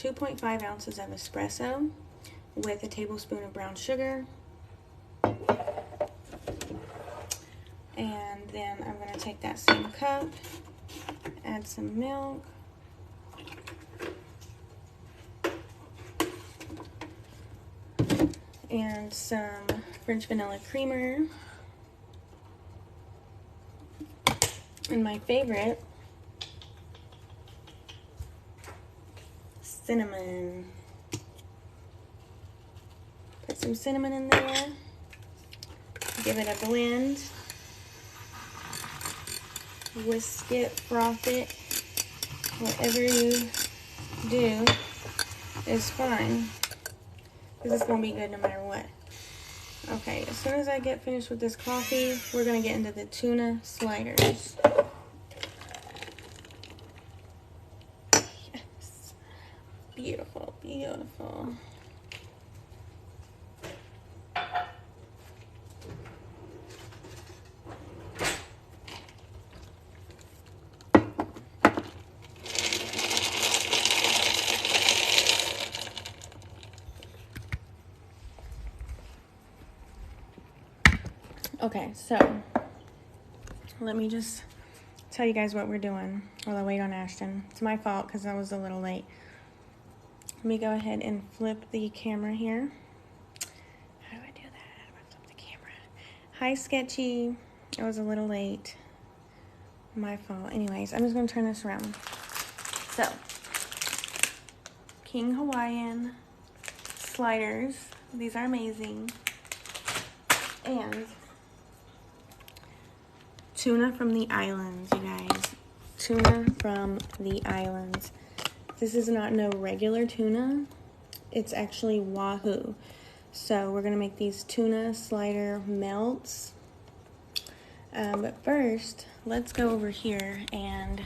2.5 ounces of espresso with a tablespoon of brown sugar. And then I'm going to take that same cup, add some milk, and some French vanilla creamer, and my favorite, cinnamon. Put some cinnamon in there, give it a blend, whisk it, froth it, whatever you do is fine, because it's going to be good no matter what. Okay, as soon as I get finished with this coffee, we're going to get into the tuna sliders. Yes. Beautiful, beautiful. Okay, so let me just tell you guys what we're doing while I wait on Ashton. It's my fault because I was a little late. Let me go ahead and flip the camera here. How do I do that? How do I flip the camera? Hi, Sketchy. I was a little late. My fault. Anyways, I'm just going to turn this around. So, King Hawaiian sliders. These are amazing. And tuna from the islands, you guys. Tuna from the islands. This is not no regular tuna. It's actually wahoo. So we're going to make these tuna slider melts. But first, let's go over here and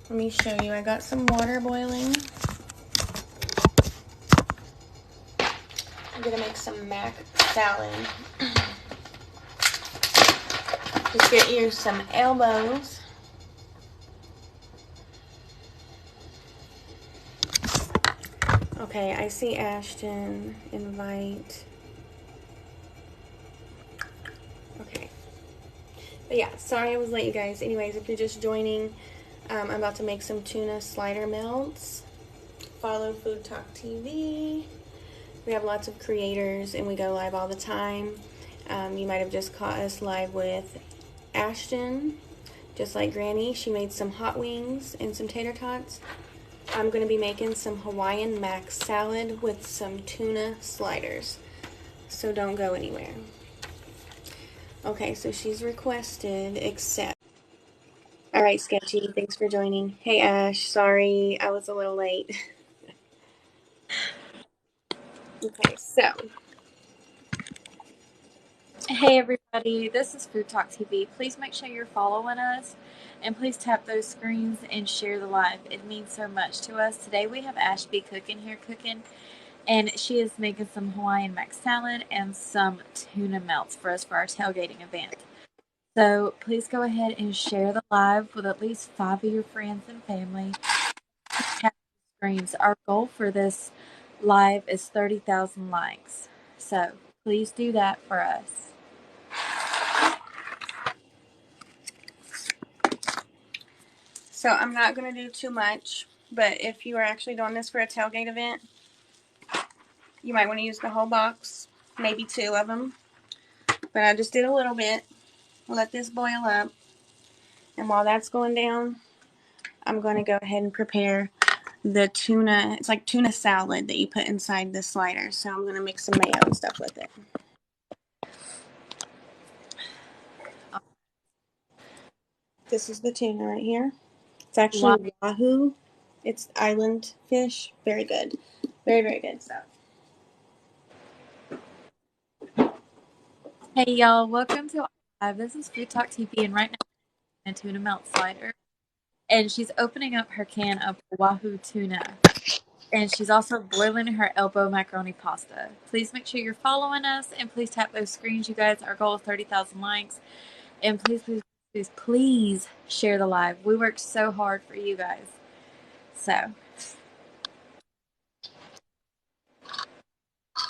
let me show you. I got some water boiling. I'm going to make some mac salad. Just get you some elbows. Okay, I see Ashton. Invite. Okay. But yeah, sorry I was late, you guys. Anyways, if you're just joining, I'm about to make some tuna slider melts. Follow FoodTokTV. We have lots of creators and we go live all the time. You might have just caught us live with Ashton. Just like Granny, she made some hot wings and some tater tots. I'm going to be making some Hawaiian mac salad with some tuna sliders. So don't go anywhere. Okay, so she's requested accept. Alright, Sketchy, thanks for joining. Hey, Ash, sorry I was a little late. Okay, so. Hey everybody, this is FoodTokTV. Please make sure you're following us and please tap those screens and share the live. It means so much to us. Today we have Ashby cooking and she is making some Hawaiian mac salad and some tuna melts for us for our tailgating event. So please go ahead and share the live with at least 5 of your friends and family. Tap the screens. Our goal for this live is 30,000 likes. So please do that for us. So I'm not going to do too much, but if you are actually doing this for a tailgate event, you might want to use the whole box, maybe 2 of them. But I just did a little bit. Let this boil up. And while that's going down, I'm going to go ahead and prepare the tuna. It's like tuna salad that you put inside the slider. So I'm going to mix some mayo and stuff with it. This is the tuna right here. It's actually wahoo. It's island fish. Very good. Very, very good stuff. Hey y'all, welcome to live. This is FoodTokTV, and right now I'm a tuna melt slider. And she's opening up her can of wahoo tuna. And she's also boiling her elbow macaroni pasta. Please make sure you're following us and please tap those screens, you guys. Our goal is 30,000 likes. And please share the live. We work so hard for you guys. So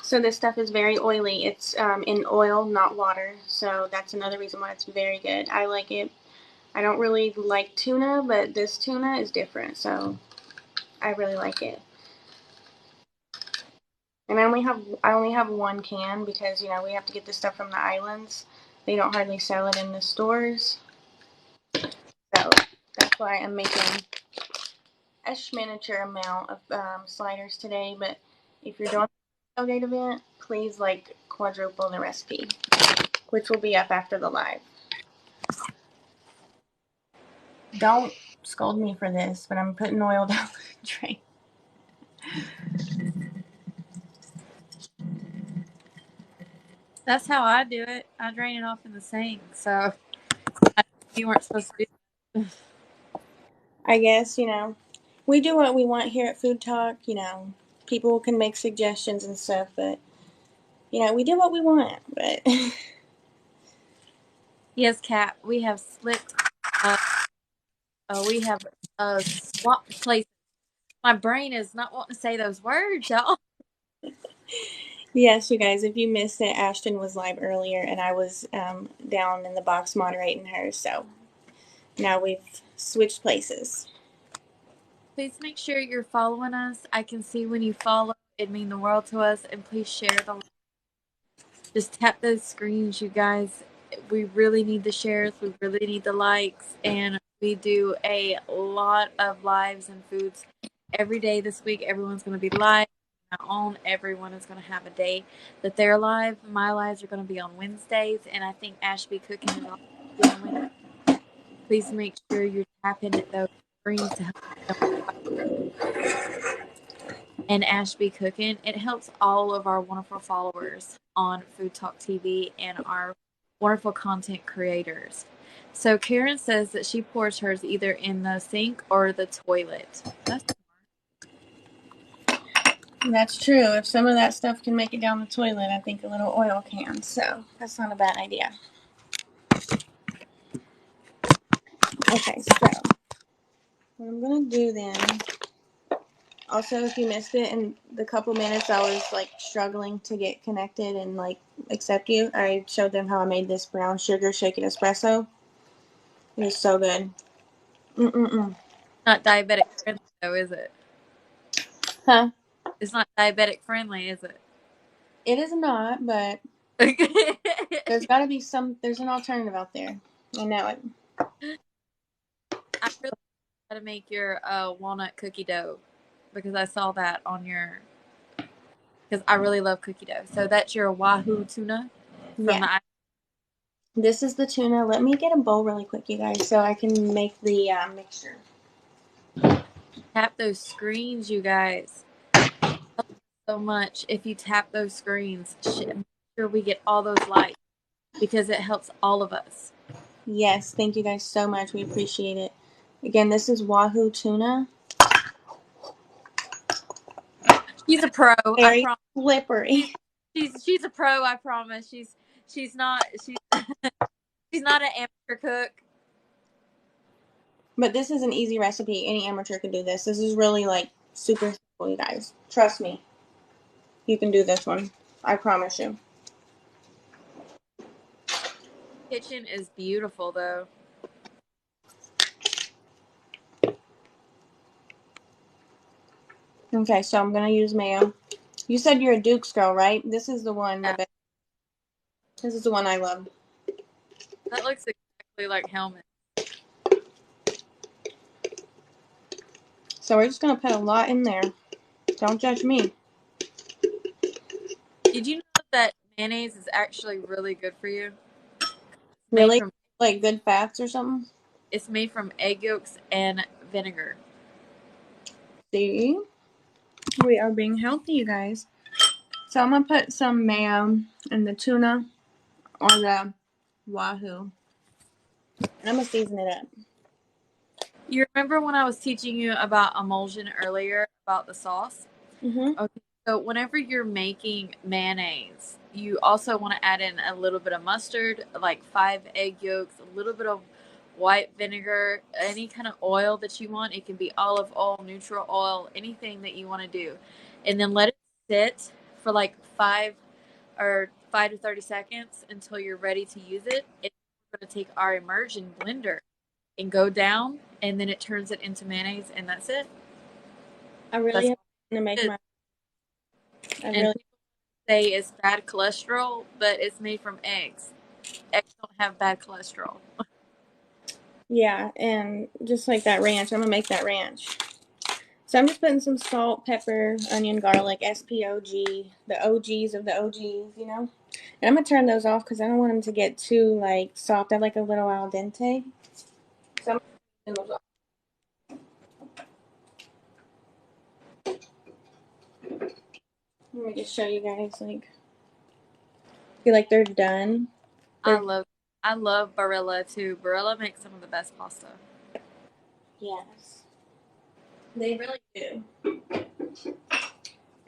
So this stuff is very oily. It's in oil, not water. So that's another reason why it's very good. I like it. I don't really like tuna, but this tuna is different. So I really like it. And I only have one can because we have to get this stuff from the islands. They don't hardly sell it in the stores. So that's why I'm making a miniature amount of sliders today. But if you're doing a tailgate event, please quadruple the recipe, which will be up after the live. Don't scold me for this, but I'm putting oil down the drain. That's how I do it. I drain it off in the sink. So you weren't supposed to do that. I guess, we do what we want here at Food Talk. People can make suggestions and stuff, but, we do what we want. But Yes, Kat, we have slipped. We have swapped places. My brain is not wanting to say those words, y'all. yes, you guys, if you missed it, Ashton was live earlier, and I was down in the box moderating her. So now we've switched places. Please make sure you're following us. I can see when you follow. It'd mean the world to us. And please share the. Just tap those screens, you guys. We really need the shares. We really need the likes. And we do a lot of lives and foods every day this week. Everyone's going to be live. On everyone is going to have a day that they're live. My lives are going to be on Wednesdays, and I think Ashby Cooking is on Wednesdays. Please make sure you're tapping those screens to help and Ashby Cooking. It helps all of our wonderful followers on Food Talk TV and our wonderful content creators. So Karen says that she pours hers either in the sink or the toilet. That's true. If some of that stuff can make it down the toilet, I think a little oil can. So that's not a bad idea. Okay, so what I'm going to do then, also if you missed it in the couple minutes I was struggling to get connected and accept you, I showed them how I made this brown sugar shaken espresso. It is so good. Not diabetic friendly though, is it? Huh? It's not diabetic friendly, is it? It is not, but there's got to be there's an alternative out there. I know it. I really how to make your walnut cookie dough because I saw that on your because I really love cookie dough. So that's your Wahoo tuna from Yeah. This is the tuna. Let me get a bowl really quick, you guys, so I can make the mixture. Tap those screens, you guys. So much if you tap those screens. Make sure we get all those likes because it helps all of us. Yes, thank you guys so much. We appreciate it. Again, this is Wahoo tuna. She's a pro. Very I promise. slippery. She's a pro. I promise. She's not she's not an amateur cook. But this is an easy recipe. Any amateur can do this. This is really super simple, you guys. Trust me. You can do this one. I promise you. Kitchen is beautiful though. Okay, so I'm gonna use mayo. You said you're a Duke's girl, right? This is the one. Yeah. This is the one I love. That looks exactly like helmet. So we're just gonna put a lot in there. Don't judge me. Did you know that mayonnaise is actually really good for you? Really? Good fats or something? It's made from egg yolks and vinegar. See? We are being healthy, you guys. So I'm gonna put some mayo in the tuna or the Wahoo. And I'm gonna season it up. You remember when I was teaching you about emulsion earlier about the sauce? Mm-hmm. Okay, so whenever you're making mayonnaise, you also want to add in a little bit of mustard, like 5 egg yolks, a little bit of white vinegar, any kind of oil that you want. It can be olive oil, neutral oil, anything that you want to do. And then let it sit for like 5 to 30 seconds until you're ready to use it. And we're going to take our immersion blender and go down, and then it turns it into mayonnaise, and that's it. I really That's have to make it. my. I And really. people say it's bad cholesterol, but it's made from eggs. Eggs don't have bad cholesterol. Yeah, and just like that ranch, I'm gonna make that ranch. So I'm just putting some salt, pepper, onion, garlic, SPOG, the OGs of the OGs, you know. And I'm gonna turn those off because I don't want them to get too like soft. I like a little al dente. So I'm gonna turn those off. Let me just show you guys like feel like they're done. I They're love I love Barilla too. Barilla makes some of the best pasta. yes, they really do.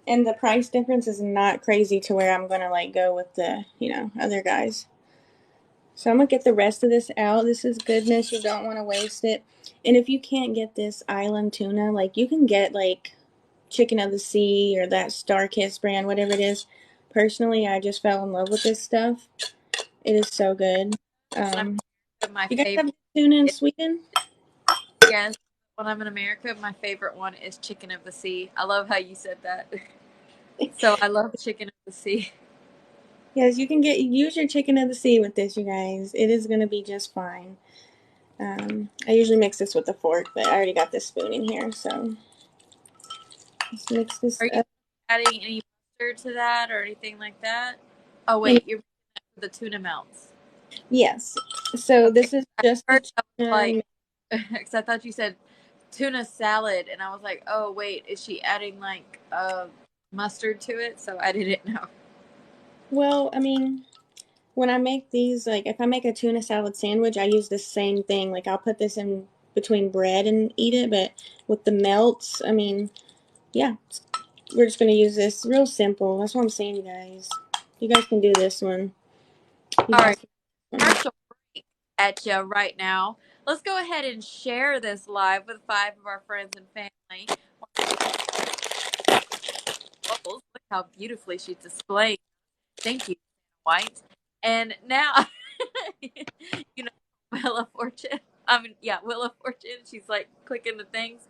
And the price difference is not crazy to where I'm gonna like go with the other guys. So I'm gonna get the rest of this out. This is goodness. You don't want to waste it. And if you can't get this island tuna, like you can get like chicken of the sea or that Star Kiss brand, whatever it is. Personally, I just fell in love with this stuff. It is so good. When Um, I'm in my you guys favorite, have tuna in Sweden? yes. When I'm in America, my favorite one is chicken of the sea. I love how you said that. So I love chicken of the sea. Yes, you can use your chicken of the sea with this, you guys. It is gonna be just fine. I usually mix this with a fork, but I already got this spoon in here, so let's mix this Are you up. adding any mustard to that or anything like that? Oh And wait, you're making that for the tuna melts. yes, so Okay. this is At just the first I was tuna. like, because I thought you said tuna salad, and I was like, oh wait, is she adding like mustard to it? So I didn't know. Well, I mean, when I make these, like if I make a tuna salad sandwich, I use the same thing. Like I'll put this in between bread and eat it, but with the melts, I mean, yeah, we're just gonna use this. Real simple. That's what I'm saying, you guys. You guys can do this one. You All guys right, can do this one. commercial break at you right now. Let's go ahead and share this live with 5 of our friends and family. Look how beautifully she's displayed. Thank you, White. And now, you know, Willa Fortune. I mean, yeah, Willa Fortune. She's like clicking the things.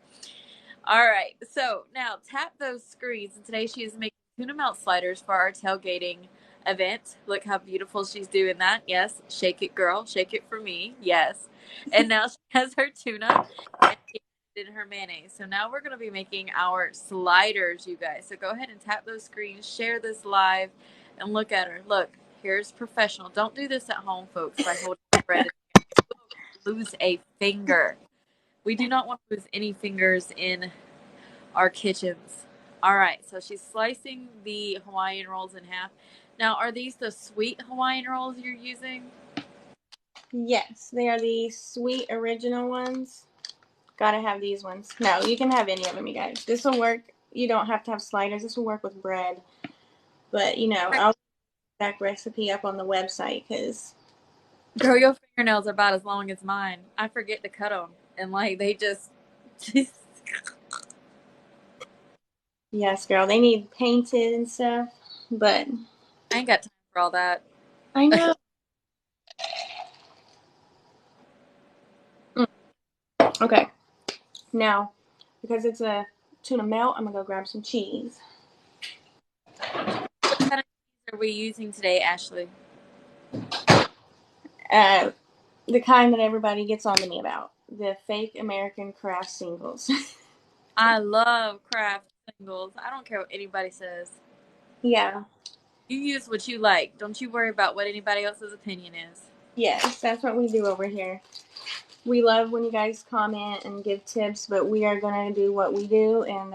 All right. So now tap those screens. And today she is making tuna melt sliders for our tailgating event. Look how beautiful she's doing that. Yes. Shake it, girl. Shake it for me. Yes. And now she has her tuna and she added in her mayonnaise. So now we're going to be making our sliders, you guys. So go ahead and tap those screens, share this live, and look at her. Look, here's professional. Don't do this at home, folks, by holding bread. Lose a finger. We do not want to lose any fingers in our kitchens. All right, so she's slicing the Hawaiian rolls in half. Now, are these the sweet Hawaiian rolls you're using? Yes, they are the sweet original ones. Gotta have these ones. No, you can have any of them, you guys. This will work. You don't have to have sliders. This will work with bread. But, I'll put the exact recipe up on the website because Girl, your fingernails are about as long as mine. I forget to cut them, and like they just yes, girl, they need painted and stuff. But I ain't got time for all that. I know. Mm. Okay, now because it's a tuna melt, I'm gonna go grab some cheese. What kind of cheese are we using today, Ashley? Uh, the kind that everybody gets on to me about, the fake American Kraft singles. I love Kraft singles. I don't care what anybody says. Yeah. You use what you like. Don't you worry about what anybody else's opinion is. Yes, that's what we do over here. We love when you guys comment and give tips, but we are going to do what we do. And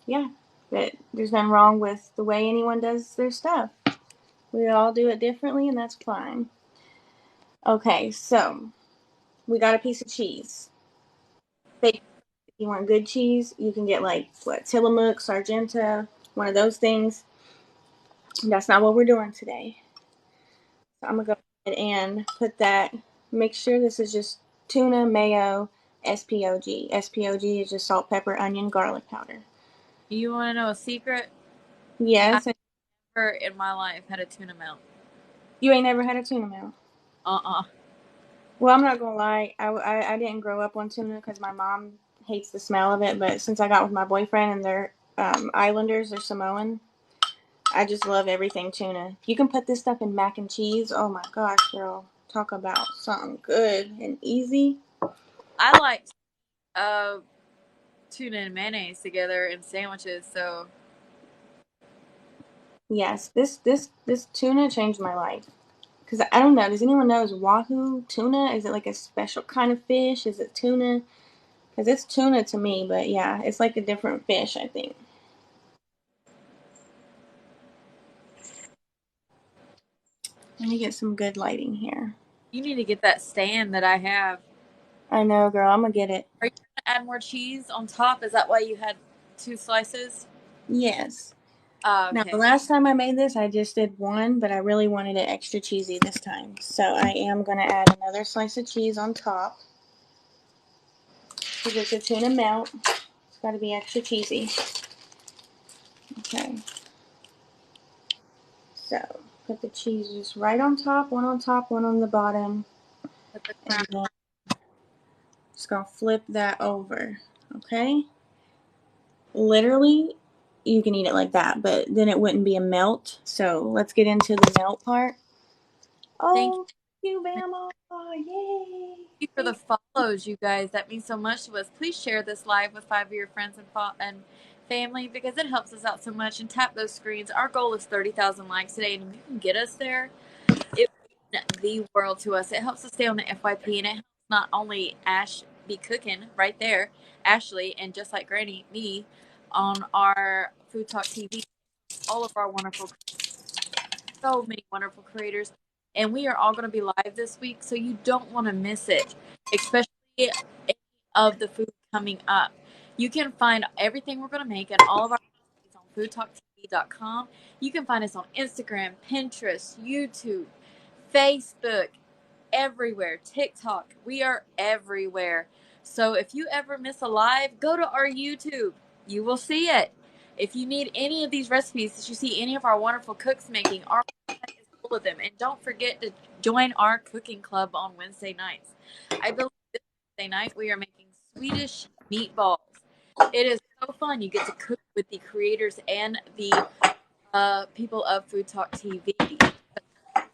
yeah, but there's nothing wrong with the way anyone does their stuff. We all do it differently, and that's fine. Okay, so we got a piece of cheese. Fake. If you want good cheese, you can get like what Tillamook, Sargento, one of those things. That's not what we're doing today. So I'm gonna go ahead and put that. Make sure this is just tuna, mayo, SPOG. SPOG is just salt, pepper, onion, garlic powder. You want to know a secret? I Yes. never in my life had a tuna melt. You ain't never had a tuna melt? Uh-uh. Well, I'm not gonna lie. I didn't grow up on tuna because my mom hates the smell of it. But since I got with my boyfriend and they're Islanders, they're Samoan, I just love everything tuna. You can put this stuff in mac and cheese. Oh my gosh, girl. Talk about something good and easy. I like tuna and mayonnaise together in sandwiches, so Yes, this tuna changed my life. Because I don't know. Does anyone know, is wahoo tuna? Is it like a special kind of fish? Is it tuna? Because it's tuna to me, but yeah, it's like a different fish, I think. Let me get some good lighting here. you need to get that stand that I have. I know, girl. I'm going to get it. Are you going to add more cheese on top? Is that why you had 2 slices? Yes. Now, the Okay. last time I made this, I just did one, but I really wanted it extra cheesy this time. So I am going to add another slice of cheese on top. Because it's a tuna melt. It's got to be extra cheesy. Okay. So, put the cheese just right on top, one on the bottom. Put the And crown. then just going to flip that over. Okay? Literally, you can eat it like that, but then it wouldn't be a melt. So, let's get into the melt part. Thank Oh, you, Bama. Oh, yay. you for the follows, you guys. That means so much to us. Please share this live with 5 of your friends and family because it helps us out so much. And tap those screens. Our goal is 30,000 likes today, and if you can get us there, it means the world to us. It helps us stay on the FYP, and it helps not only Ash be cooking right there, Ashley, and just like Granny, me, on our Food Talk TV, all of our wonderful, so many wonderful creators, and we are all going to be live this week, so you don't want to miss it, especially any of the food coming up. You can find everything we're going to make and all of our on foodtalktv.com. You can find us on Instagram, Pinterest, YouTube, Facebook, everywhere, TikTok. We are everywhere. So if you ever miss a live, go to our YouTube. You will see it. If you need any of these recipes that you see any of our wonderful cooks making, our website is full of them. And don't forget to join our cooking club on Wednesday nights. I believe this Wednesday night we are making Swedish meatballs. It is so fun. You get to cook with the creators and the people of Food Talk TV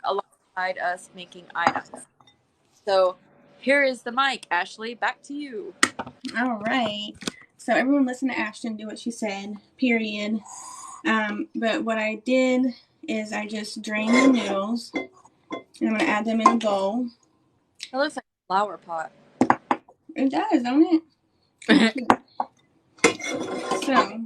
alongside us making items. So here is the mic, Ashley. Back to you. All right. So everyone listen to Ashton do what she said, period. But what I did is I just drained the noodles, and I'm going to add them in a bowl. It looks like a flower pot. It does, don't it? So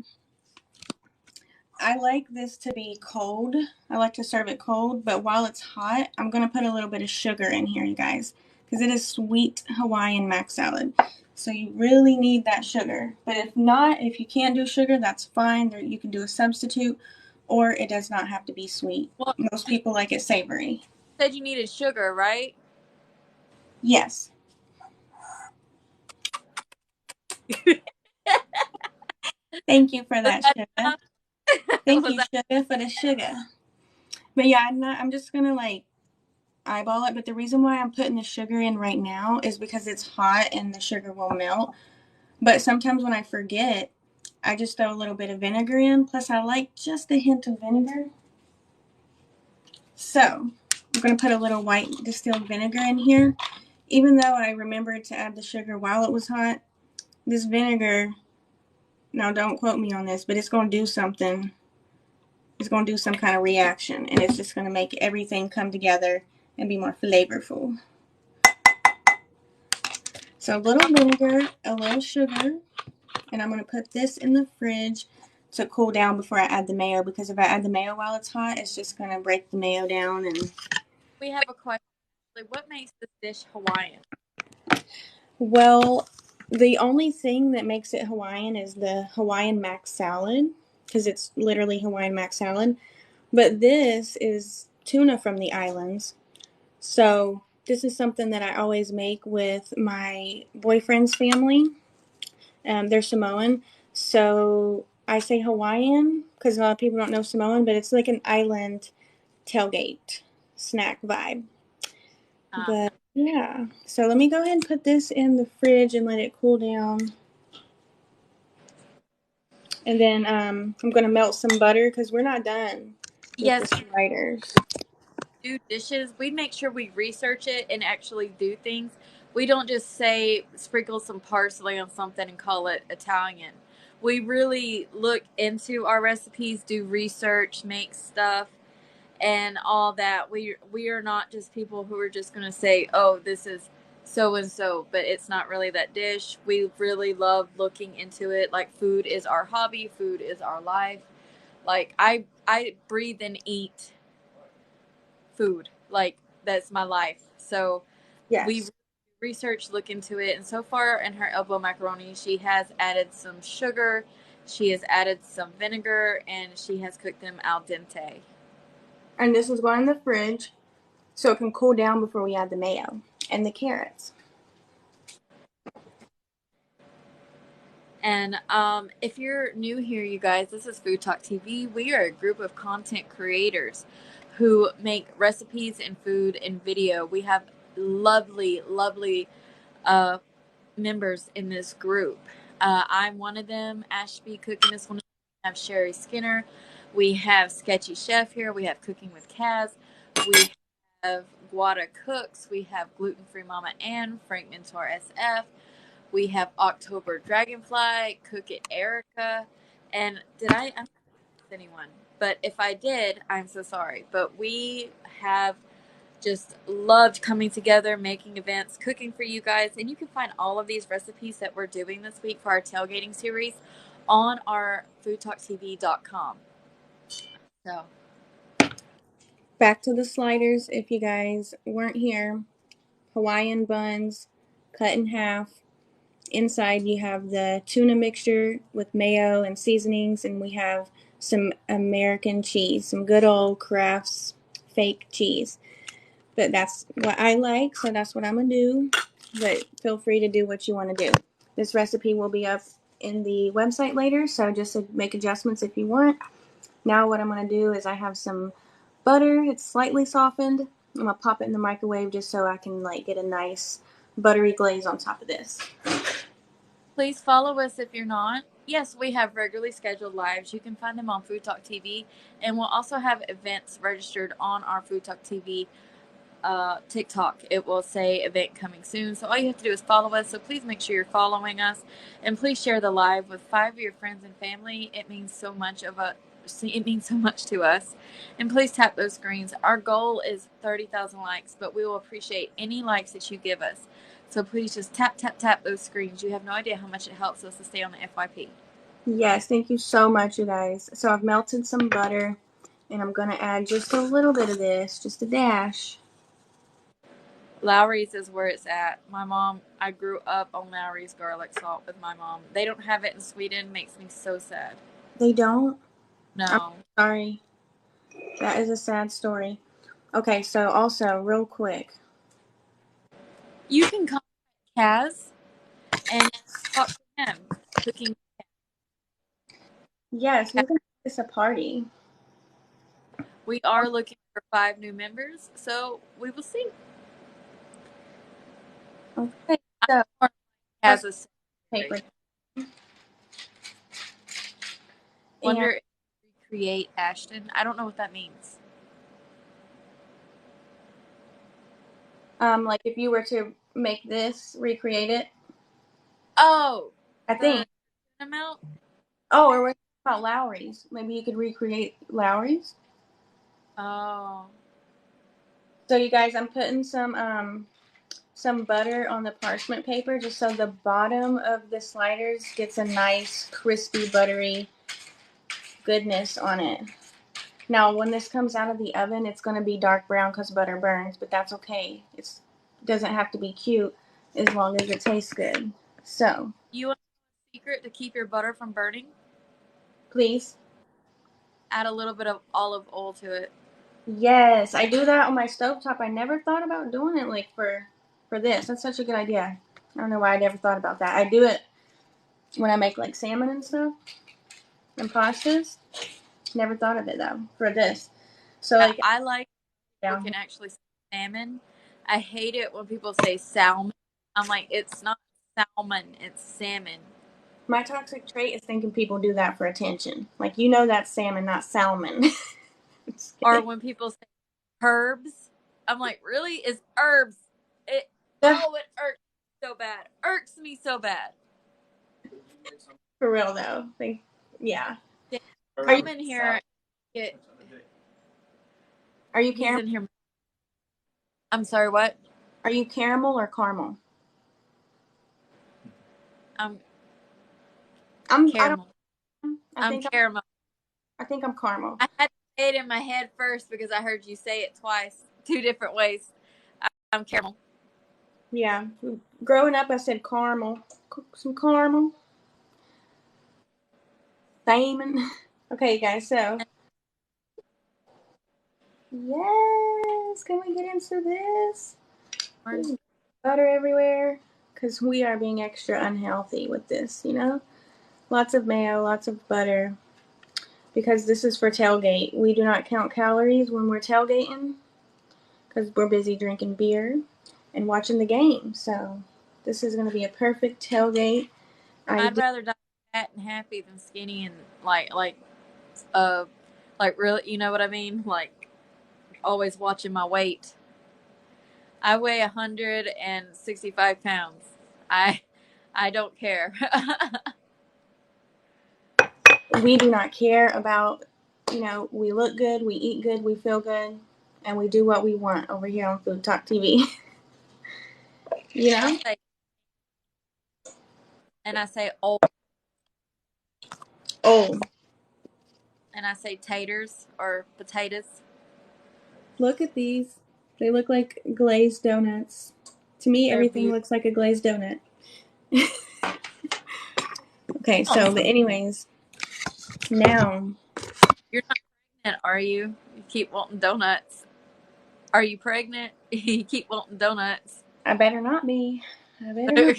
I like this to be cold. I like to serve it cold, but while it's hot, I'm going to put a little bit of sugar in here, you guys, because it is sweet Hawaiian mac salad. So you really need that sugar. But if not, if you can't do sugar, that's fine. You can do a substitute, or it does not have to be sweet. Well, Most people like it savory. you said you needed sugar, right? Yes. Thank you for Was that that sugar. enough? Thank Was you, that sugar, for the sugar. But yeah, I'm just gonna like eyeball it. But the reason why I'm putting the sugar in right now is because it's hot and the sugar will melt. But sometimes when I forget, I just throw a little bit of vinegar in. Plus, I like just a hint of vinegar. So I'm gonna put a little white distilled vinegar in here. Even though I remembered to add the sugar while it was hot, this vinegar, now don't quote me on this, but it's gonna do something. It's going to do some kind of reaction, and it's just going to make everything come together and be more flavorful. So a little vinegar, a little sugar, and I'm going to put this in the fridge to cool down before I add the mayo, because if I add the mayo while it's hot, it's just going to break the mayo down. And we have a question. What makes this dish Hawaiian? well, the only thing that makes it Hawaiian is the Hawaiian mac salad, because it's literally Hawaiian mac salad. But this is tuna from the islands. So this is something that I always make with my boyfriend's family. They're Samoan. So I say Hawaiian because a lot of people don't know Samoan, but it's like an island tailgate snack vibe. But yeah, so let me go ahead and put this in the fridge and let it cool down. And then I'm going to melt some butter because we're not done with Yes, the sliders. do dishes. We make sure we research it and actually do things. We don't just say sprinkle some parsley on something and call it Italian. We really look into our recipes, do research, make stuff, and all that. We are not just people who are just going to say, "Oh, this is so and so," but it's not really that dish. We really love looking into it. Like, food is our hobby, food is our life. Like, I breathe and eat food. Like, that's my life. So we Yes. research, look into it, and so far in her elbow macaroni, she has added some sugar, she has added some vinegar, and she has cooked them al dente. And this is going in the fridge so it can cool down before we add the mayo and the carrots. And if you're new here, you guys, this is Food Talk TV. We are a group of content creators who make recipes and food and video. We have lovely, lovely uh, members in this group. I'm one of them. Ashby Cooking is one of them. We have Sherry Skinner. We have Sketchy Chef here. We have Cooking with Kaz. We have Guada Cooks. We have Gluten Free Mama Ann, Frank Mentor SF. We have October Dragonfly, Cook It Erica. And I don't miss anyone. But if I did, I'm so sorry. But we have just loved coming together, making events, cooking for you guys. And you can find all of these recipes that we're doing this week for our tailgating series on our foodtalktv.com. So, Back to the sliders. If you guys weren't here, Hawaiian buns cut in half. Inside you have the tuna mixture with mayo and seasonings, and we have some American cheese, some good old Kraft's fake cheese. But that's what I like, so that's what I'm going to do. But feel free to do what you want to do. This recipe will be up in the website later, so just to make adjustments if you want. Now what I'm going to do is I have some butter. It's slightly softened. I'm going to pop it in the microwave just so I can like get a nice buttery glaze on top of this. please follow us if you're not. Yes, we have regularly scheduled lives. You can find them on Food Talk TV, and we'll also have events registered on our Food Talk TV TikTok. It will say event coming soon. So all you have to do is follow us. So please make sure you're following us, and please share the live with 5 of your friends and family. It means so much to us. And please tap those screens. Our goal is 30,000 likes, but we will appreciate any likes that you give us. So please just tap those screens. You have no idea how much it helps us to stay on the FYP. Yes, thank you so much, you guys. So I've melted some butter, and I'm going to add just a little bit of this, just a dash. Lowry's is where it's at. I grew up on Lowry's garlic salt with my mom. They don't have it in Sweden. Makes me so sad. They don't? I'm No. sorry. That is a sad story. Okay, so also, real quick. You can contact Kaz and talk to him. Cooking. Yes, we can make this a party. We are looking for 5 new members, so we will see. Okay, so Kaz is paper. wonder And if we recreate Ashton. I don't know what that means. like if you were to make this, recreate it, Oh, I the think. amount. Oh, or we're talking about Lowry's. Maybe you could recreate Lowry's. Oh, So you guys, I'm putting some butter on the parchment paper just so the bottom of the sliders gets a nice crispy buttery goodness on it. Now when this comes out of the oven, it's going to be dark brown because butter burns, but that's okay. It doesn't have to be cute as long as it tastes good. So you want a secret to keep your butter from burning? please. Add a little bit of olive oil to it. Yes, I do that on my stovetop. I never thought about doing it like for this. That's such a good idea. I don't know why I never thought about that. I do it when I make like salmon and stuff and pastas. Never thought of it though for this. So like I like people down can here. actually say salmon. I hate it when people say salmon. I'm like, it's not salmon, it's salmon. My toxic trait is thinking people do that for attention. Like that's salmon, not salmon. Just Or kidding. when people say herbs, I'm like, really? It's herbs. It Ugh, it irks me so bad. Irks me so bad. for real though. Like, yeah. Yeah, Are you come in here. Get, are you he's caramel? in here. I'm sorry, what? Are you caramel or caramel? I'm I don't caramel. I I'm think caramel. I think I'm caramel. I had to say it in my head first because I heard you say it twice, two different ways. I'm caramel. Yeah. Growing up I said caramel. Some caramel. Salmon. Okay, guys, so yes, can we get into this? There's butter everywhere because we are being extra unhealthy with this. Lots of mayo, lots of butter because this is for tailgate. We do not count calories when we're tailgating because we're busy drinking beer and watching the game. So this is going to be a perfect tailgate. I'd rather die fat and happy than skinny and uh really, you know what I mean? Like always watching my weight. I weigh 165 pounds. I I don't care. We do not care about, we look good, we eat good, we feel good, and we do what we want over here on Food Talk TV. you I know? say and I say old Oh, and I say taters or potatoes. look at these. They look like glazed donuts. To me, They're everything beautiful. looks like a glazed donut. Okay, Oh, so, but anyways, now, you're not pregnant, are you? You keep wanting donuts. Are you pregnant? You keep wanting donuts. I better not be. I better not.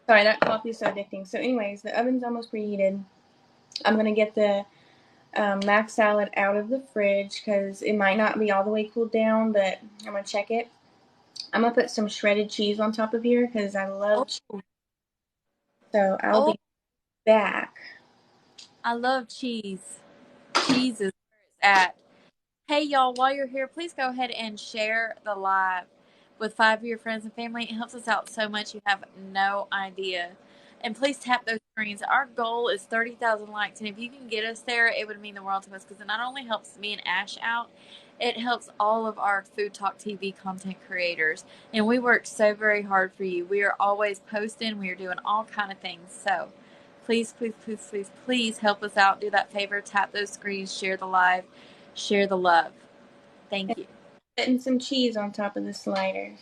Sorry, that coffee is so addicting. So, anyways, the oven's almost preheated. I'm going to get the mac salad out of the fridge because it might not be all the way cooled down, but I'm going to check it. I'm going to put some shredded cheese on top of here because I love cheese. Oh, So, I'll oh, be back. I love cheese. Cheese is where it's at. Hey, y'all, while you're here, please go ahead and share the live with 5 of your friends and family. It helps us out so much. You have no idea. And please tap those screens. Our goal is 30,000 likes. And if you can get us there, it would mean the world to us because it not only helps me and Ash out, it helps all of our Food Talk TV content creators. And we work so very hard for you. We are always posting. We are doing all kind of things. So please, please, please, please, please help us out. Do that favor. Tap those screens. Share the live. Share the love. Thank you. Putting some cheese on top of the sliders.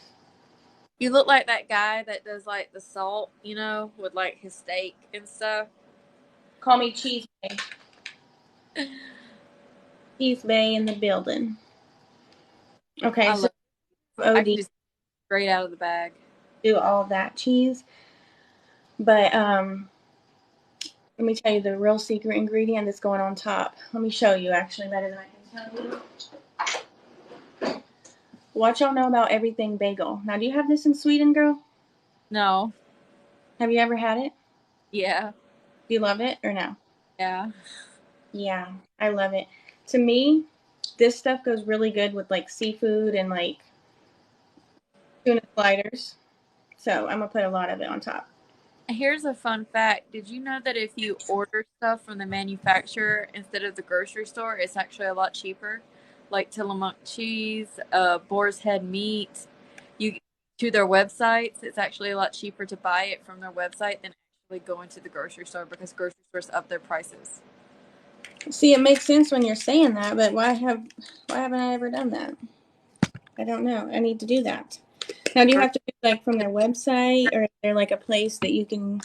You look like that guy that does like the salt, with like his steak and stuff. Call me Cheese Bay. Cheese Bay in the building. Okay, I so love. I can OD just straight out of the bag. do all of that cheese, but let me tell you the real secret ingredient that's going on top. Let me show you actually better than I can tell you. What y'all know about everything bagel? Now, do you have this in Sweden, girl? No. Have you ever had it? Yeah. Do you love it or no? Yeah. Yeah, I love it. To me, this stuff goes really good with like seafood and like tuna sliders. So I'm gonna put a lot of it on top. Here's a fun fact. Did you know that if you order stuff from the manufacturer instead of the grocery store, it's actually a lot cheaper? Like Tillamook cheese, Boar's Head meat. You to their websites, it's actually a lot cheaper to buy it from their website than actually going to the grocery store because grocery stores up their prices. See, it makes sense when you're saying that, but why haven't I ever done that? I don't know. I need to do that. Now, do you have to do like from their website, or is there like a place that you can,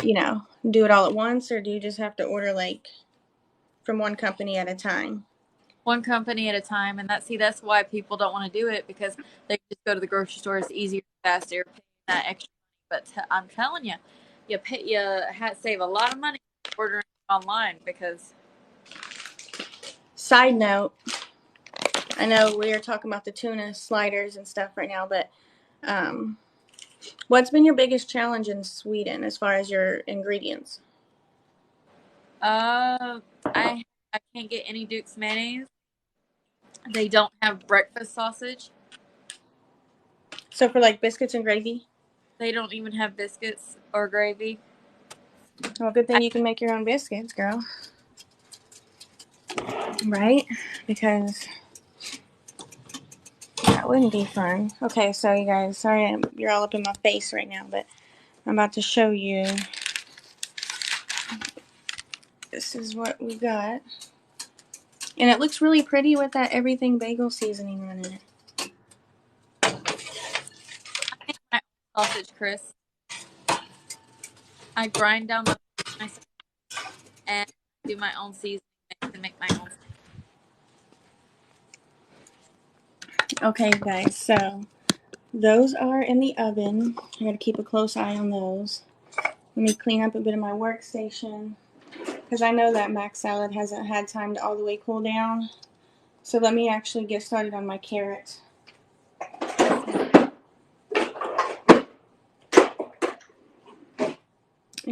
do it all at once, or do you just have to order like from one company at a time? One company at a time, and that's why people don't want to do it because they just go to the grocery store. It's easier, faster, paying that extra but I'm telling you, you save a lot of money ordering online because. Side note, I know we are talking about the tuna sliders and stuff right now, but what's been your biggest challenge in Sweden as far as your ingredients? I can't get any Duke's mayonnaise. They don't have breakfast sausage. So for like biscuits and gravy? They don't even have biscuits or gravy. Well, good thing you can make your own biscuits, girl. Right? Because that wouldn't be fun. Okay, so you guys, sorry you're all up in my face right now, but I'm about to show you. This is what we got. And it looks really pretty with that everything bagel seasoning on it. I make my own sausage, Chris. I grind down the myself and do my own seasoning and make my own. Okay, guys, so those are in the oven. I gotta keep a close eye on those. Let me clean up a bit of my workstation because I know that mac salad hasn't had time to all the way cool down. So let me actually get started on my carrots.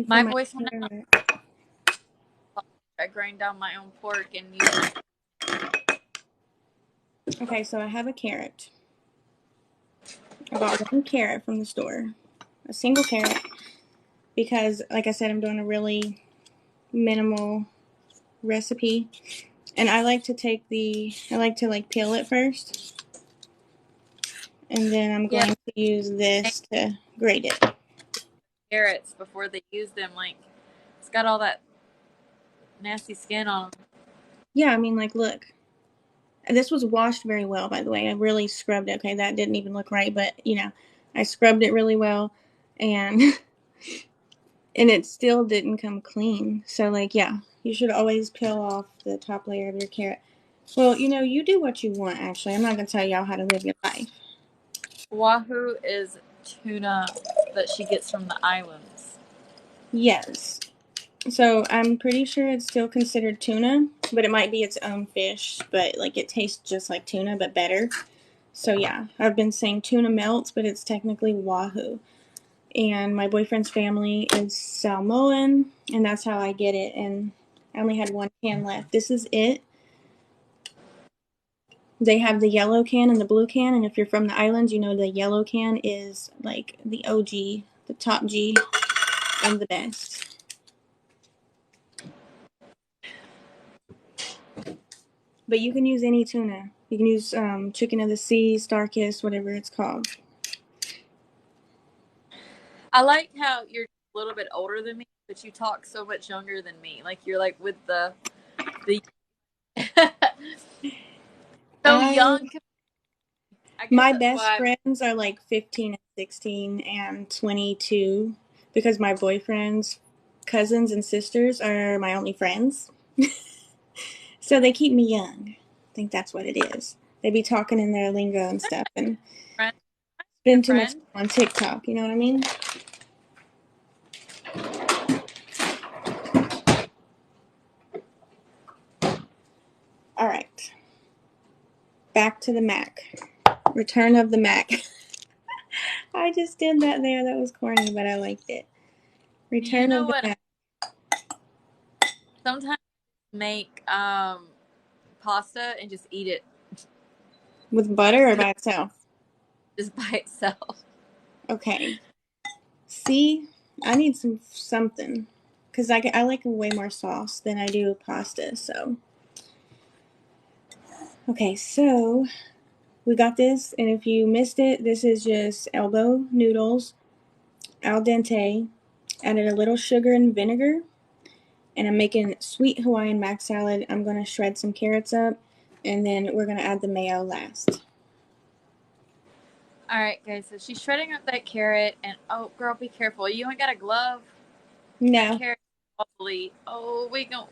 My voice went out. I grind down my own pork and use my. Okay, so I have a carrot. I bought one carrot from the store. A single carrot. Because, like I said, I'm doing a really minimal recipe. And I like to like peel it first. And then I'm going to use this to grate it. Carrots before they use them. Like, it's got all that nasty skin on them. Yeah, I mean, like, look. This was washed very well, by the way. I really scrubbed it. Okay, that didn't even look right, but, you know, I scrubbed it really well. And and it still didn't come clean. So, like, yeah, you should always peel off the top layer of your carrot. Well, you know, you do what you want, actually. I'm not going to tell y'all how to live your life. Wahoo is tuna that she gets from the islands. Yes. So I'm pretty sure it's still considered tuna, but it might be its own fish, but like it tastes just like tuna, but better. So yeah, I've been saying tuna melts, but it's technically wahoo. And my boyfriend's family is Samoan, and that's how I get it. And I only had one can left. This is it. They have the yellow can and the blue can, and if you're from the islands, you know the yellow can is like the OG, the top G, and the best. But you can use any tuna. You can use chicken of the sea, Starkist, whatever it's called. I like how you're a little bit older than me, but you talk so much younger than me. Like you're like with the so young. I guess My that's best why. friends are like 15 and 16 and 22 because my boyfriend's cousins and sisters are my only friends. So they keep me young. I think that's what it is. They be talking in their lingo and stuff and Friend, your spend too much friend. time on TikTok, you know what I mean? All right. Back to the Mac. Return of the Mac. I just did that there. That was corny, but I liked it. You Return know of the what? Mac. Sometimes make pasta and just eat it With butter or by itself? just by itself. Okay. See, I need something. Because I like way more sauce than I do pasta, so. Okay, so we got this, and if you missed it, this is just elbow noodles, al dente, added a little sugar and vinegar, and I'm making sweet Hawaiian mac salad. I'm going to shred some carrots up, and then we're going to add the mayo last. All right, guys. So she's shredding up that carrot, and oh, girl, be careful. You ain't got a glove. That No. carrot wobbly. Oh, we go.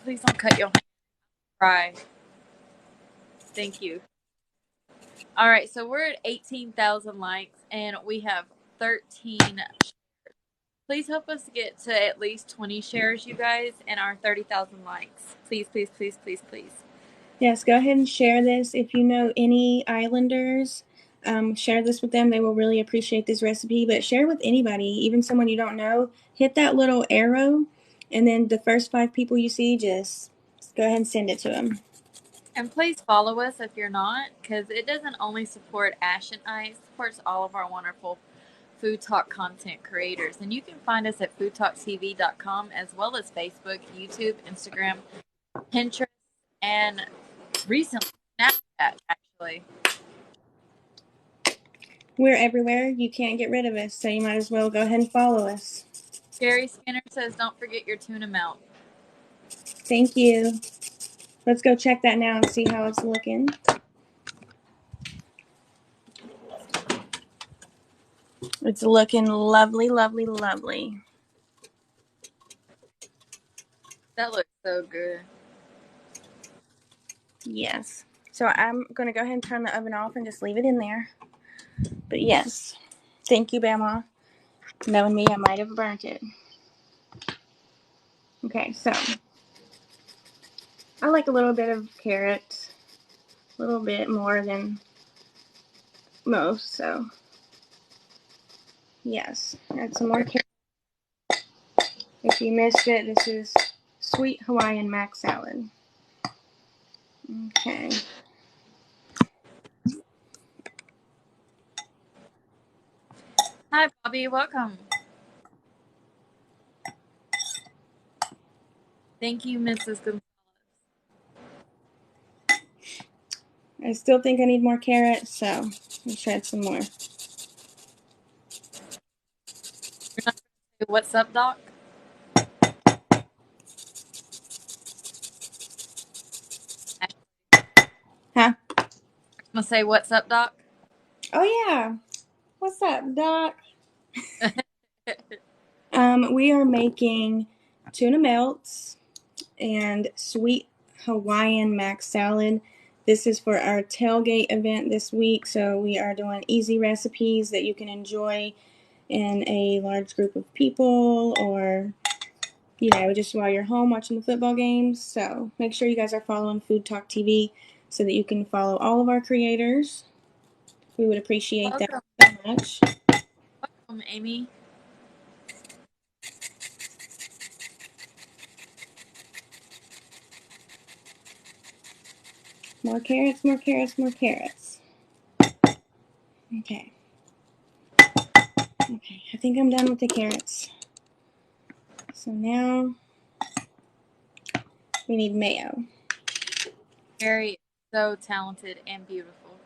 Please don't cut your hand. Cry. Thank you. All right, so we're at 18,000 likes, and we have 13. Please help us get to at least 20 shares, you guys, and our 30,000 likes. Please, please, please, please, please. Yes, go ahead and share this. If you know any islanders, share this with them. They will really appreciate this recipe. But share with anybody, even someone you don't know. Hit that little arrow, and then the first 5 people you see, just go ahead and send it to them. And please follow us if you're not, because it doesn't only support Ash and I, it supports all of our wonderful Food Talk content creators. And you can find us at FoodTokTV.com, as well as Facebook, YouTube, Instagram, Pinterest, and recently Snapchat, actually. We're everywhere. You can't get rid of us, so you might as well go ahead and follow us. Gary Skinner says, don't forget your tuna melt. Thank you. Let's go check that now and see how it's looking. It's looking lovely, lovely, lovely. That looks so good. Yes. So I'm going to go ahead and turn the oven off and just leave it in there. But yes, thank you, Bama. Knowing me, I might have burnt it. Okay, so I like a little bit of carrot, a little bit more than most, so yes, add some more carrot. If you missed it, this is sweet Hawaiian mac salad. Okay. Hi, Bobby. Welcome. Thank you, Mrs. Gonzalez. I still think I need more carrots, so let's add some more. You're not going to say what's up, Doc? Huh? I'm going to say what's up, Doc? Oh, yeah. What's up, Doc? We are making tuna melts and sweet Hawaiian mac salad. This is for our tailgate event this week, so we are doing easy recipes that you can enjoy in a large group of people, or just while you're home watching the football games. So make sure you guys are following Food Talk TV so that you can follow all of our creators. We would appreciate that so much. Welcome, Amy. More carrots, more carrots, more carrots. Okay. Okay, I think I'm done with the carrots. So now we need mayo. Gary is so talented and beautiful.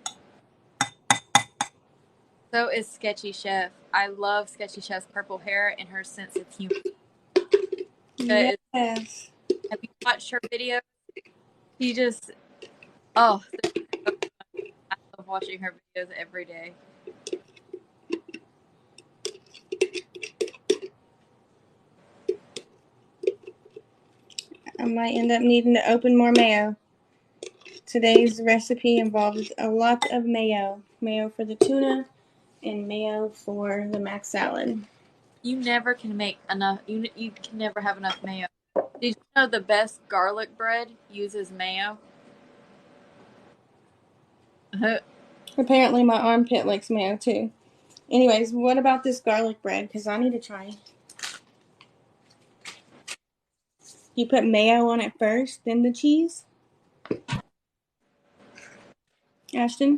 So is Sketchy Chef. I love Sketchy Chef's purple hair and her sense of humor. Yes. Have you watched her videos? She just, oh, I love watching her videos every day. I might end up needing to open more mayo. Today's recipe involves a lot of mayo. Mayo for the tuna and mayo for the mac salad. You never can make enough, you can never have enough mayo. Did you know the best garlic bread uses mayo? Apparently my armpit likes mayo too. Anyways, what about this garlic bread? Because I need to try. You put mayo on it first, then the cheese? Ashton?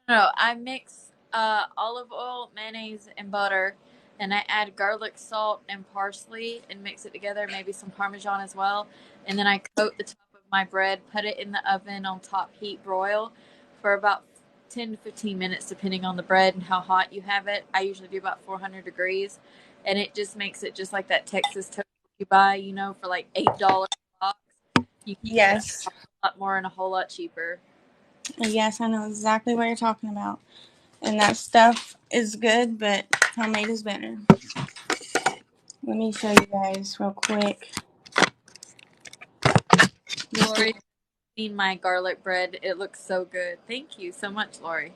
No. I mix olive oil, mayonnaise, and butter, and I add garlic, salt, and parsley, and mix it together. Maybe some Parmesan as well, and then I coat the top of my bread, put it in the oven on top heat, broil for about 10 to 15 minutes, depending on the bread and how hot you have it. I usually do about 400 degrees, and it just makes it just like that Texas toast you buy, for like $8 a box. You can get Yes. a lot more and a whole lot cheaper. Yes, I know exactly what you're talking about. And that stuff is good, but homemade is better. Let me show you guys real quick. Lori, seen my garlic bread. It looks so good. Thank you so much, Lori.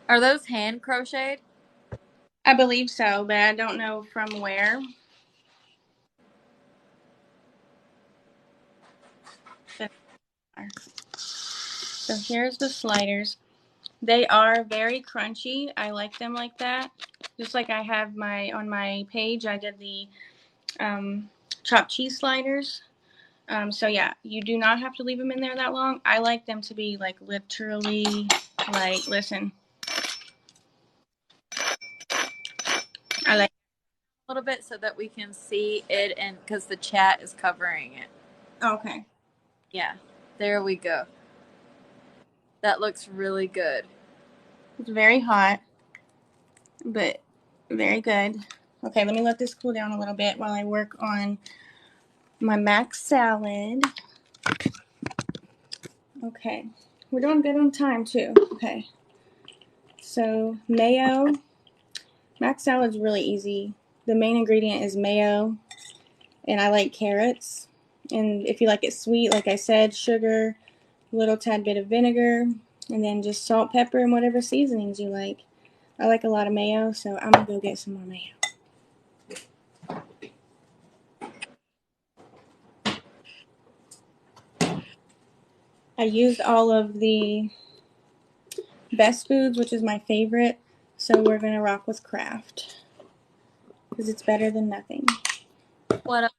Are those hand crocheted? I believe so, but I don't know from where. So here's the sliders. They are very crunchy. I like them like that. Just like I have on my page, I did the chopped cheese sliders. So yeah, you do not have to leave them in there that long. I like them to be like literally like, listen, I like. A little bit so that we can see it, and because the chat is covering it. Okay. Yeah, there we go. That looks really good. It's very hot, but very good. Okay, let me let this cool down a little bit while I work on my mac salad. Okay, we're doing good on time too. Okay, so mayo. Mac salad's really easy. The main ingredient is mayo, and I like carrots. And if you like it sweet, like I said, sugar, a little tad bit of vinegar, and then just salt, pepper, and whatever seasonings you like. I like a lot of mayo, so I'm gonna go get some more mayo. I used all of the Best Foods, which is my favorite, so we're gonna rock with Kraft because it's better than nothing. What else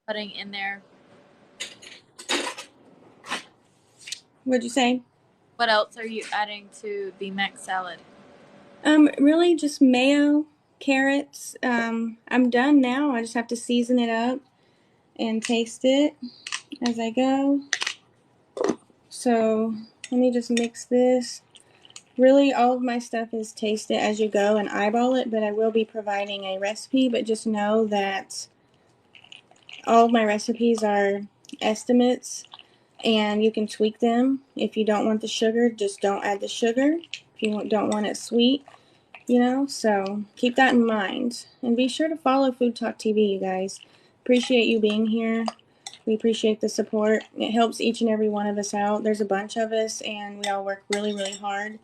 are you putting in there? What'd you say? What else are you adding to the mac salad? Really just mayo, carrots. I'm done now. I just have to season it up and taste it as I go. So let me just mix this. Really, all of my stuff is taste it as you go and eyeball it, but I will be providing a recipe, but just know that all of my recipes are estimates and you can tweak them. If you don't want the sugar, just don't add the sugar. If you don't want it sweet, so keep that in mind. And be sure to follow Food Talk TV, you guys. Appreciate you being here. We appreciate the support. It helps each and every one of us out. There's a bunch of us, and we all work really, really hard.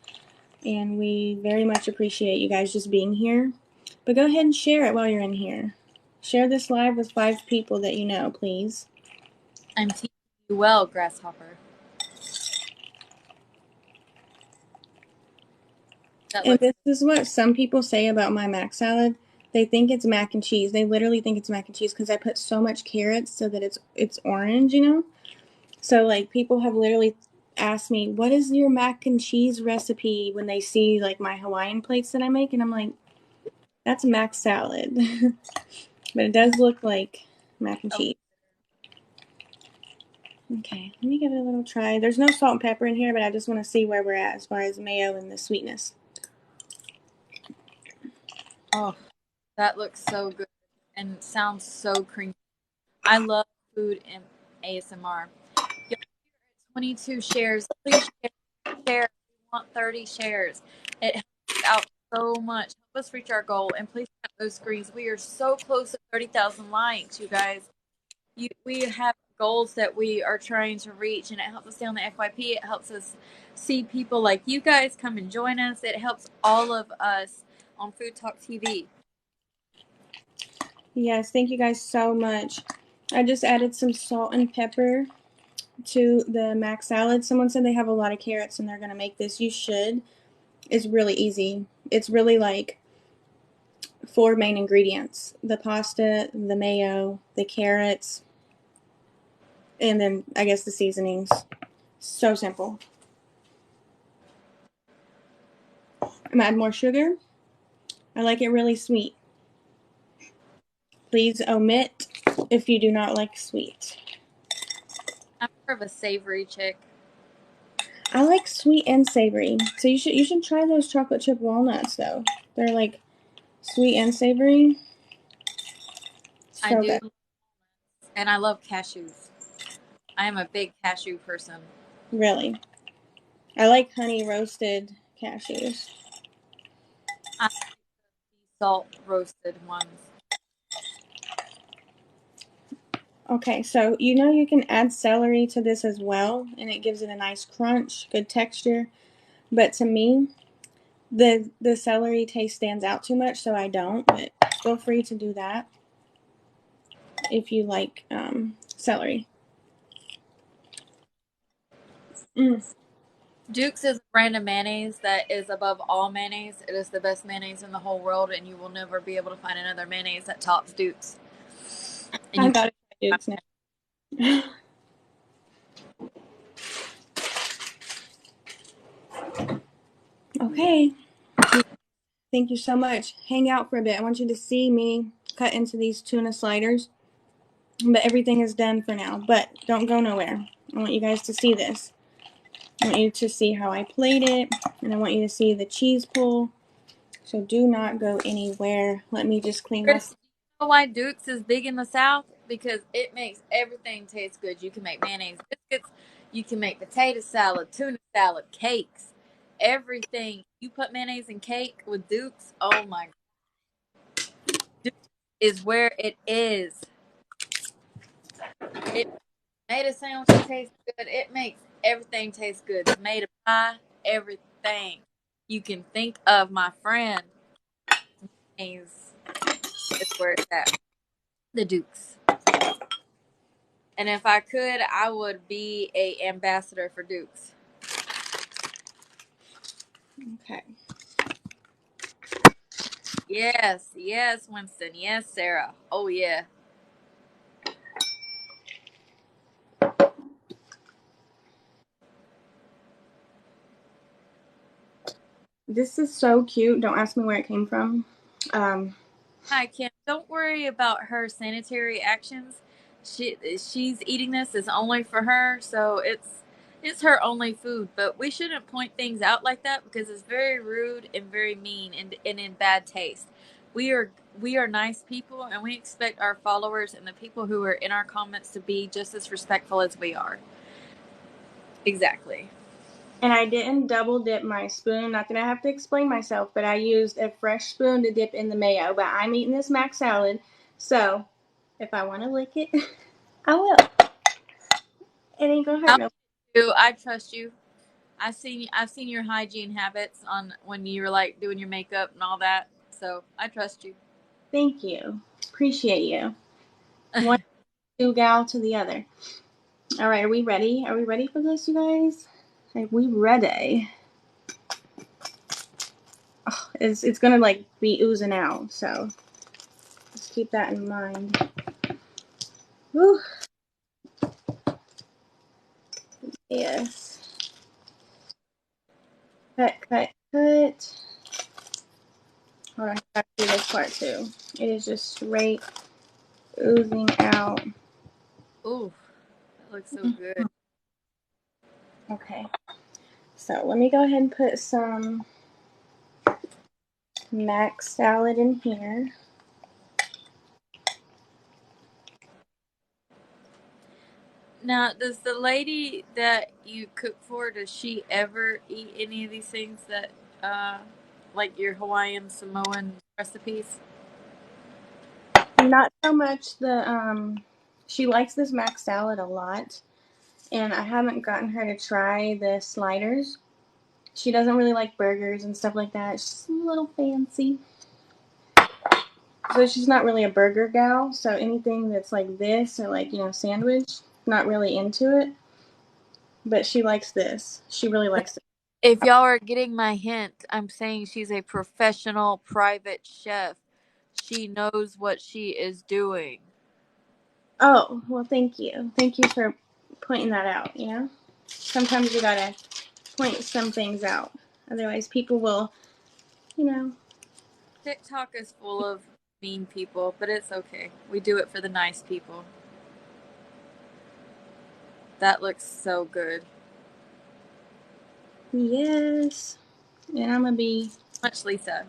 And we very much appreciate you guys just being here. But go ahead and share it while you're in here. Share this live with 5 people that you know, please. I'm teaching you well, Grasshopper. And this is what some people say about my mac salad. They think it's mac and cheese. They literally think it's mac and cheese because I put so much carrots so that it's orange, So like people have literally asked me, "What is your mac and cheese recipe?" when they see like my Hawaiian plates that I make, and I'm like, "That's mac salad." But it does look like mac and cheese. Okay, let me give it a little try. There's no salt and pepper in here, but I just want to see where we're at as far as mayo and the sweetness. Oh, that looks so good and sounds so creamy. I love food in ASMR. 22 shares. Please share. We want 30 shares. It helps out so much. Help us reach our goal. And please tap those screens. We are so close to 30,000 likes, you guys. We have goals that we are trying to reach, and it helps us stay on the FYP. It helps us see people like you guys come and join us. It helps all of us on Food Talk TV. Yes, thank you guys so much. I just added some salt and pepper to the mac salad. Someone said they have a lot of carrots and they're going to make this. You should. It's really easy. It's really like 4 main ingredients: the pasta, the mayo, the carrots, and then I guess the seasonings. So simple. I'm gonna add more sugar. I like it really sweet. Please omit if you do not like sweet. I'm more of a savory chick. I like sweet and savory. So you should try those chocolate chip walnuts though. They're like sweet and savory. So I do, good. and I love cashews. I am a big cashew person. Really. I like honey roasted cashews. I like the salt roasted ones. Okay, so you can add celery to this as well, and it gives it a nice crunch, good texture. But to me, the celery taste stands out too much, so I don't. But feel free to do that if you like celery. Duke's is a brand of mayonnaise that is above all mayonnaise. It is the best mayonnaise in the whole world, and you will never be able to find another mayonnaise that tops Duke's. And I you gotta try Duke's now. Okay. Thank you so much. Hang out for a bit. I want you to see me cut into these tuna sliders. But everything is done for now. But don't go nowhere. I want you guys to see this. I want you to see how I plate it. And I want you to see the cheese pull. So do not go anywhere. Let me just clean my... Chris, do you know why Duke's is big in the South? Because it makes everything taste good. You can make mayonnaise biscuits. You can make potato salad, tuna salad, cakes, everything. You put mayonnaise in cake with Duke's, oh my God. Duke's is where it is. It made a sandwich taste good. It makes everything taste good. Tomato pie, everything you can think of, my friend. Is where it's at. The Dukes. And if I could, I would be a ambassador for Dukes. Okay. Yes, yes, Winston. Yes, Sarah. Oh yeah. This is so cute. Don't ask me where it came from. Hi, Kim. Don't worry about her sanitary actions. She's eating this is only for her, so it's her only food. But we shouldn't point things out like that because it's very rude and very mean and in bad taste. We are nice people, and we expect our followers and the people who are in our comments to be just as respectful as we are. Exactly. And I didn't double dip my spoon. Not that I have to explain myself, but I used a fresh spoon to dip in the mayo. But I'm eating this mac salad, so if I want to lick it, I will. It ain't gonna hurt no. I trust you. I've seen your hygiene habits on when you were like doing your makeup and all that. So I trust you. Thank you. Appreciate you. One two gal to the other. All right, are we ready? Are we ready for this, you guys? Are we ready? Oh, it's gonna like be oozing out, so just keep that in mind. Whew. Yes. Cut, cut, cut. Hold on, I have to do this part too. It is just straight oozing out. Ooh, that looks so good. Okay, so let me go ahead and put some mac salad in here. Now, does the lady that you cook for, does she ever eat any of these things that, like your Hawaiian Samoan recipes? Not so much she likes this mac salad a lot, and I haven't gotten her to try the sliders. She doesn't really like burgers and stuff like that. She's a little fancy. So she's not really a burger gal. So anything that's like this or like, sandwich, not really into it. But she likes this. She really likes it. If y'all are getting my hint, I'm saying she's a professional private chef. She knows what she is doing. Oh, well, thank you. Thank you for pointing that out. Sometimes you gotta point some things out. Otherwise, people will, you know. TikTok is full of mean people, but it's okay. We do it for the nice people. That looks so good. Yes. And I'm gonna be. Much, Lisa.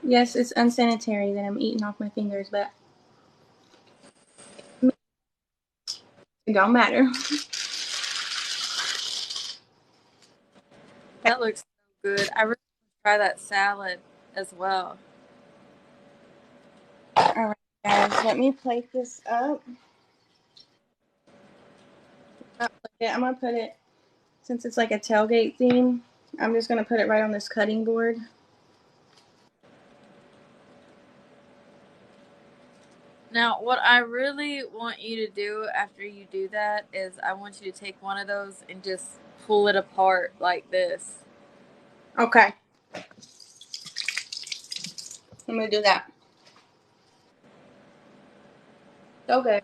Yes, it's unsanitary that I'm eating off my fingers, but it don't matter. That looks so good. I really want to try that salad as well. All right, guys, let me plate this up. I'm gonna put it, since it's like a tailgate theme, I'm just going to put it right on this cutting board. Now, what I really want you to do after you do that is I want you to take one of those and just pull it apart like this. Okay. I'm going to do that. So good.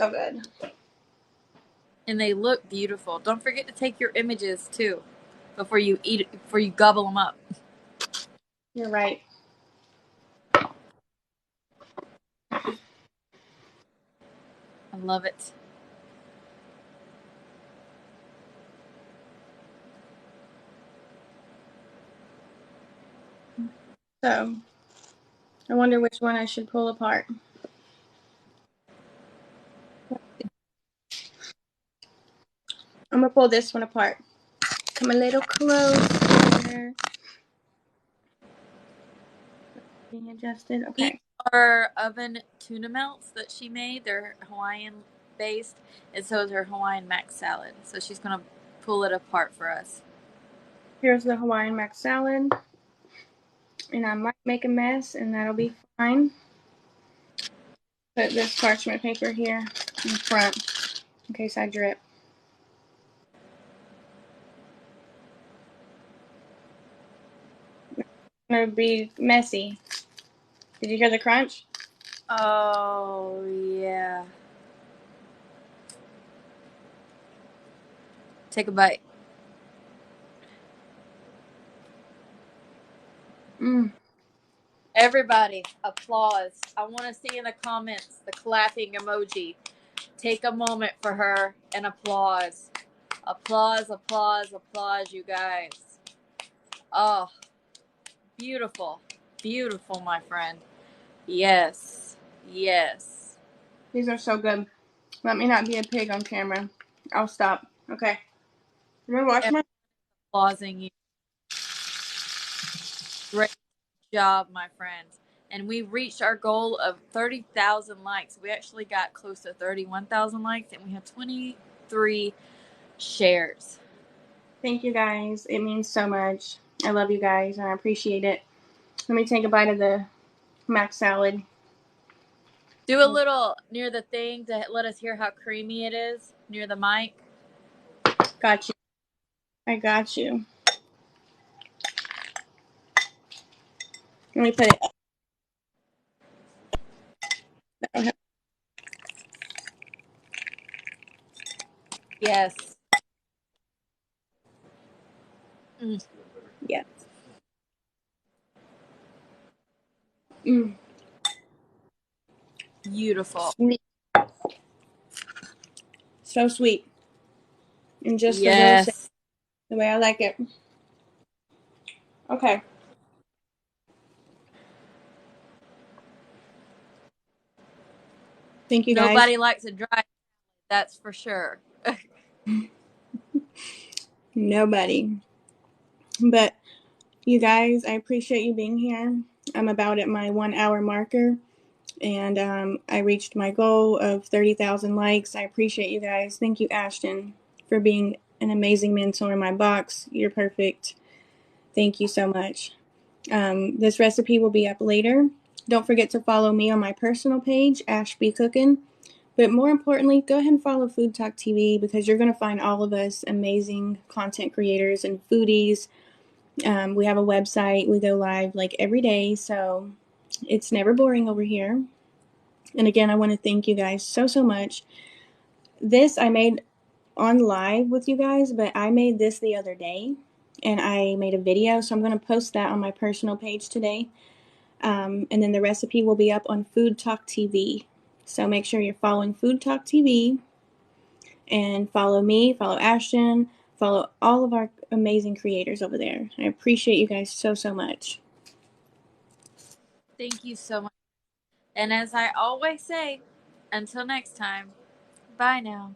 So good. And they look beautiful. Don't forget to take your images too before you eat it, before you gobble them up. You're right. I love it. So, I wonder which one I should pull apart. I'm going to pull this one apart. Come a little closer. Being adjusted. These Okay. are oven tuna melts that she made. They're Hawaiian based, and so is her Hawaiian mac salad. So she's going to pull it apart for us. Here's the Hawaiian mac salad. And I might make a mess, and that'll be fine. Put this parchment paper here in front in case I drip. It's gonna be messy. Did you hear the crunch? Oh, yeah. Take a bite. Mmm. Everybody, applause. I want to see in the comments the clapping emoji. Take a moment for her and applause. Applause, applause, applause, you guys. Oh, beautiful. Beautiful, my friend. Yes. Yes. These are so good. Let me not be a pig on camera. I'll stop. Okay. I'm gonna wash my. Applauding you. Great job, my friends. And we reached our goal of 30,000 likes. We actually got close to 31,000 likes, and we have 23 shares. Thank you guys. It means so much. I love you guys and I appreciate it. Let me take a bite of the mac salad. Do a little near the thing to let us hear how creamy it is near the mic. Got you. I got you. Let me put it up. Yes. Mm. Yeah. Mmm. Beautiful. Sweet. So sweet. And just the real Yes. the way I like it. Okay. Thank you guys. Nobody likes a dry, that's for sure. Nobody. But you guys, I appreciate you being here. I'm about at my 1 hour marker, and I reached my goal of 30,000 likes. I appreciate you guys. Thank you, Ashton, for being an amazing mentor in my box. You're perfect. Thank you so much. This recipe will be up later. Don't forget to follow me on my personal page, Ashby Cookin'. But more importantly, go ahead and follow Food Talk TV because you're going to find all of us amazing content creators and foodies. We have a website. We go live like every day, so it's never boring over here. And again, I want to thank you guys so, so much. This I made on live with you guys, but I made this the other day and I made a video, so I'm going to post that on my personal page today. And then the recipe will be up on Food Talk TV. So make sure you're following Food Talk TV and follow me, follow Ashton, follow all of our amazing creators over there. I appreciate you guys so, so much. Thank you so much. And as I always say, until next time, bye now.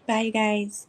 Bye, guys.